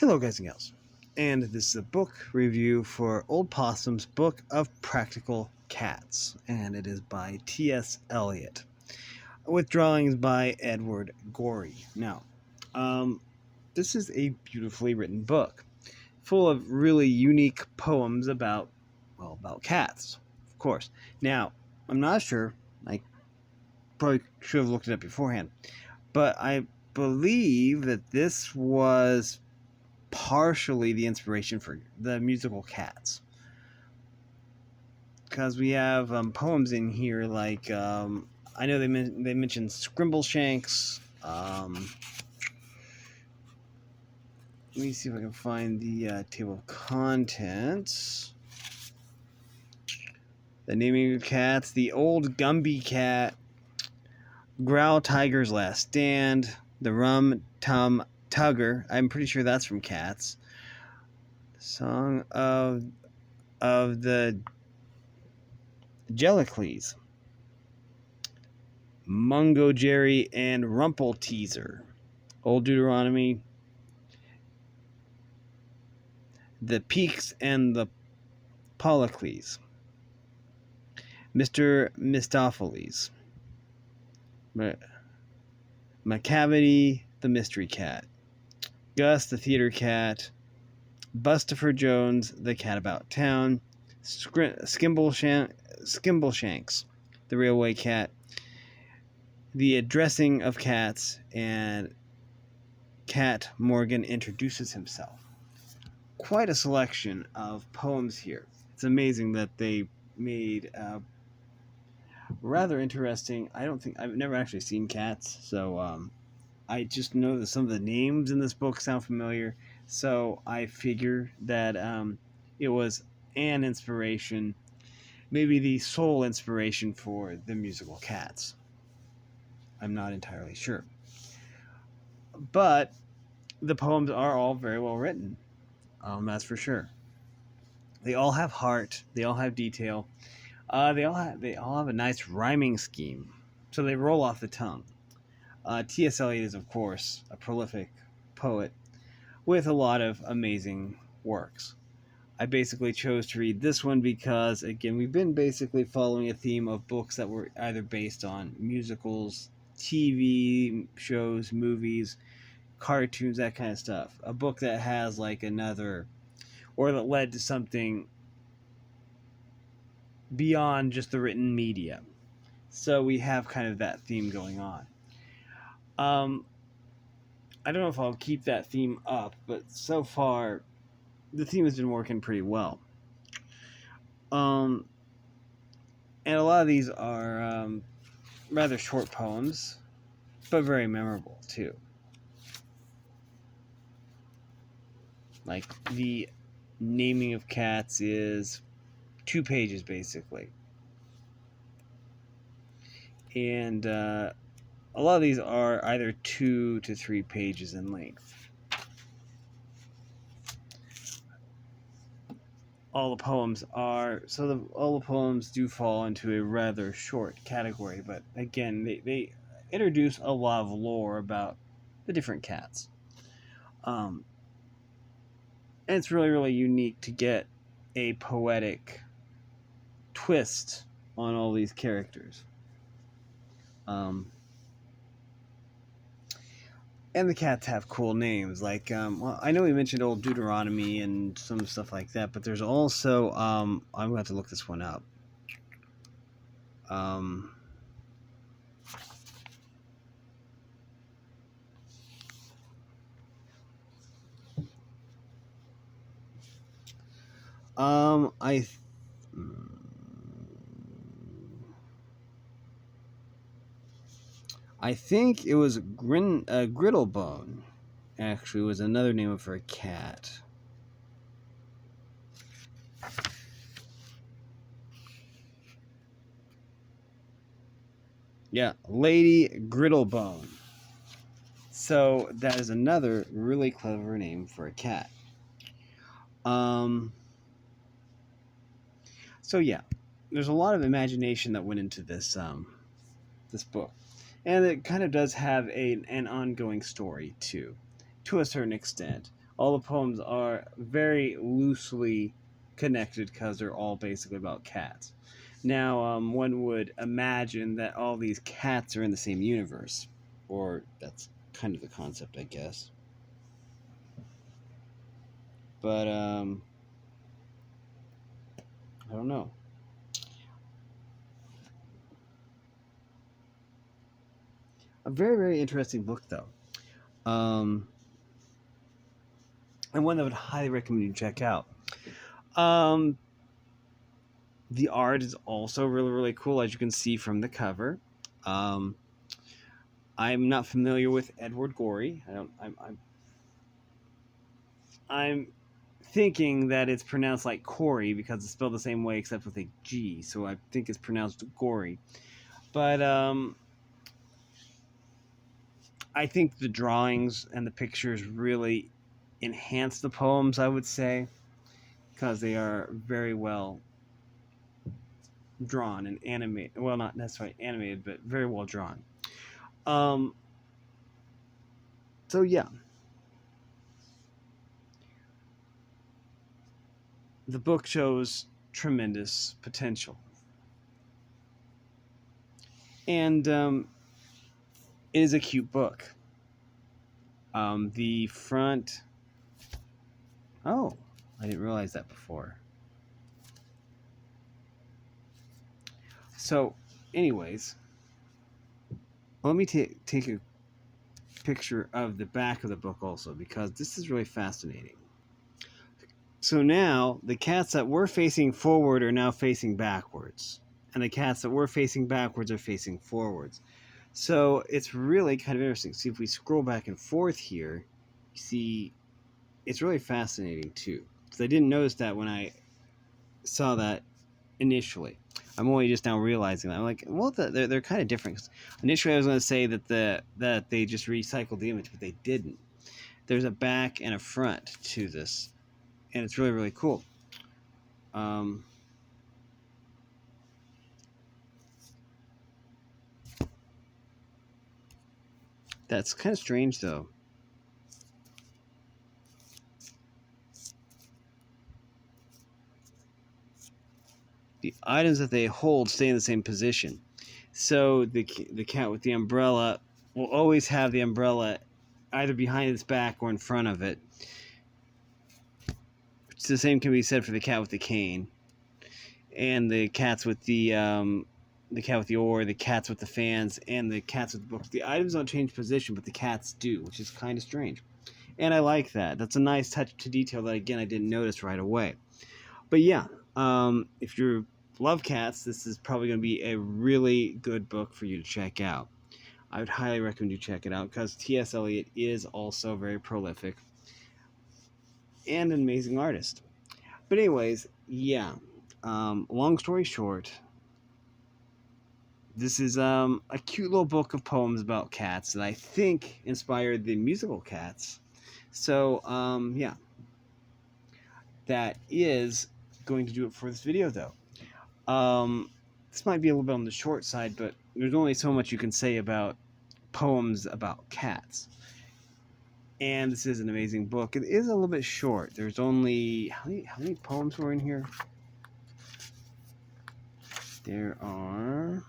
Hello, guys and gals, and this is a book review for Old Possum's Book of Practical Cats, and it is by T.S. Eliot, with drawings by Edward Gorey. Now, this is a beautifully written book, full of really unique poems about cats, of course. Now, I'm not sure, I probably should have looked it up beforehand, but I believe that this was partially the inspiration for the musical Cats, because we have poems in here like I know they mentioned Scrimbleshanks. Let me see if I can find the table of contents. The naming of cats: the Old Gumby Cat, Growl Tiger's Last Stand, the Rum Tum Tugger. I'm pretty sure that's from Cats. Song of the Jellicles, Mungo Jerry, and Rumple Teaser. Old Deuteronomy, the Peaks and the Polycles, Mr. Mistopheles, Macavity, the Mystery Cat, Gus, the Theater Cat, Bustopher Jones, the Cat About Town, Skimbleshanks, the Railway Cat, the Addressing of Cats, and Cat Morgan introduces himself. Quite a selection of poems here. It's amazing that they made rather interesting. I've never actually seen Cats, so I just know that some of the names in this book sound familiar. So I figure that it was an inspiration, maybe the sole inspiration for the musical Cats. I'm not entirely sure. But the poems are all very well written. That's for sure. They all have heart. They all have detail. They all have a nice rhyming scheme, so they roll off the tongue. T.S. Eliot is, of course, a prolific poet with a lot of amazing works. I basically chose to read this one because, again, we've been basically following a theme of books that were either based on musicals, TV shows, movies, cartoons, that kind of stuff. A book that has like another, or that led to something beyond just the written media. So we have kind of that theme going on. I don't know if I'll keep that theme up, but so far the theme has been working pretty well. And a lot of these are rather short poems, but very memorable too. Like the naming of cats is 2 pages basically, and a lot of these are either 2 to 3 pages in length. All the poems do fall into a rather short category, but again, they introduce a lot of lore about the different cats. And it's really, really unique to get a poetic twist on all these characters. And the cats have cool names, like, I know we mentioned Old Deuteronomy and some stuff like that, but there's also, I'm going to have to look this one up. I think it was Griddlebone, actually, was another name for a cat. Yeah, Lady Griddlebone. So that is another really clever name for a cat. So yeah, there's a lot of imagination that went into this this book. And it kind of does have an ongoing story, too, to a certain extent. All the poems are very loosely connected because they're all basically about cats. Now, one would imagine that all these cats are in the same universe, or that's kind of the concept, I guess. But I don't know. A very, very interesting book, though. Um, and one that I would highly recommend you check out. Um, the art is also really, really cool, as you can see from the cover. Um, I'm not familiar with Edward Gorey. I don't. I'm thinking that it's pronounced like Corey because it's spelled the same way except with a G. So I think it's pronounced Gory. But I think the drawings and the pictures really enhance the poems, I would say, because they are very well drawn and animated. Well, not necessarily animated, but very well drawn. Um, so yeah, the book shows tremendous potential, and it is a cute book. The front. Oh, I didn't realize that before. So, anyways, let me take a picture of the back of the book also because this is really fascinating. So now the cats that were facing forward are now facing backwards, and the cats that were facing backwards are facing forwards. So it's really kind of interesting. See, if we scroll back and forth here, you see it's really fascinating too. Because I didn't notice that when I saw that initially. I'm only just now realizing that. I'm like, well, they're kind of different. 'Cause initially, I was going to say that they just recycled the image, but they didn't. There's a back and a front to this, and it's really, really cool. Um, that's kind of strange, though. The items that they hold stay in the same position. So the cat with the umbrella will always have the umbrella either behind its back or in front of it. It's the same can be said for the cat with the cane, and the cats with the cat with the oar, the cats with the fans, and the cats with the books. The items don't change position, but the cats do, which is kind of strange. And I like that. That's a nice touch to detail that again I didn't notice right away. But yeah, if you love cats, this is probably going to be a really good book for you to check out. I would highly recommend you check it out because T.S. Eliot is also very prolific and an amazing artist. But anyways, yeah. Long story short, this is a cute little book of poems about cats that I think inspired the musical Cats. So yeah, that is going to do it for this video, though. This might be a little bit on the short side, but there's only so much you can say about poems about cats. And this is an amazing book. It is a little bit short. There's only how many poems were in here? There are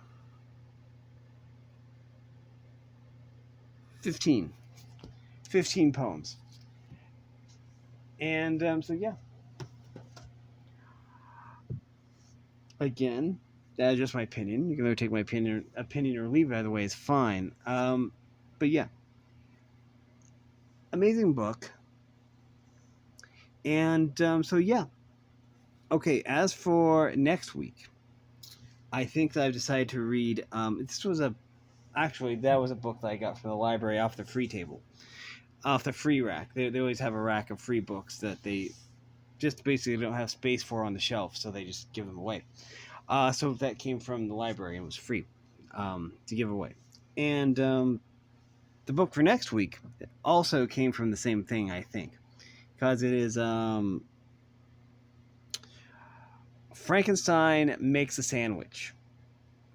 15 poems. And so yeah, again, that's just my opinion. You can either take my opinion or leave it. Either way is fine. But yeah, amazing book. And so yeah, okay. As for next week, I think that I've decided to read. This was that was a book that I got from the library off the free table, off the free rack. They always have a rack of free books that they just basically don't have space for on the shelf, so they just give them away. So that came from the library and was free to give away. And the book for next week also came from the same thing, I think, because it is Frankenstein Makes a Sandwich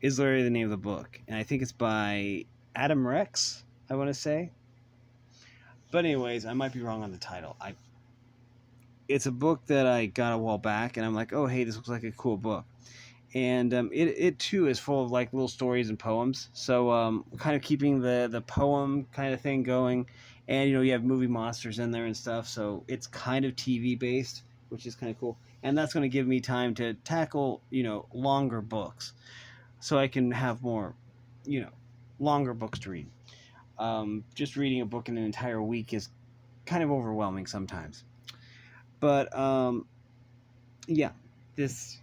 is literally the name of the book. And I think it's by Adam Rex, I want to say. But anyways, I might be wrong on the title. It's a book that I got a while back, and I'm like, oh hey, this looks like a cool book. And it too is full of like little stories and poems. So kind of keeping the poem kind of thing going, and you have movie monsters in there and stuff. So it's kind of TV based, which is kind of cool. And that's going to give me time to tackle longer books, so I can have more you know longer books to read. Just reading a book in an entire week is kind of overwhelming sometimes. But yeah, this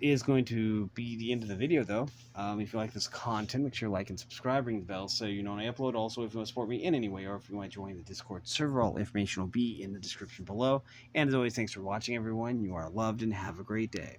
is going to be the end of the video, though. If you like this content, make sure to like and subscribe, ring the bell so you know when I upload. Also, if you want to support me in any way, or if you want to join the Discord server, all information will be in the description below. And as always, thanks for watching, everyone. You are loved, and have a great day.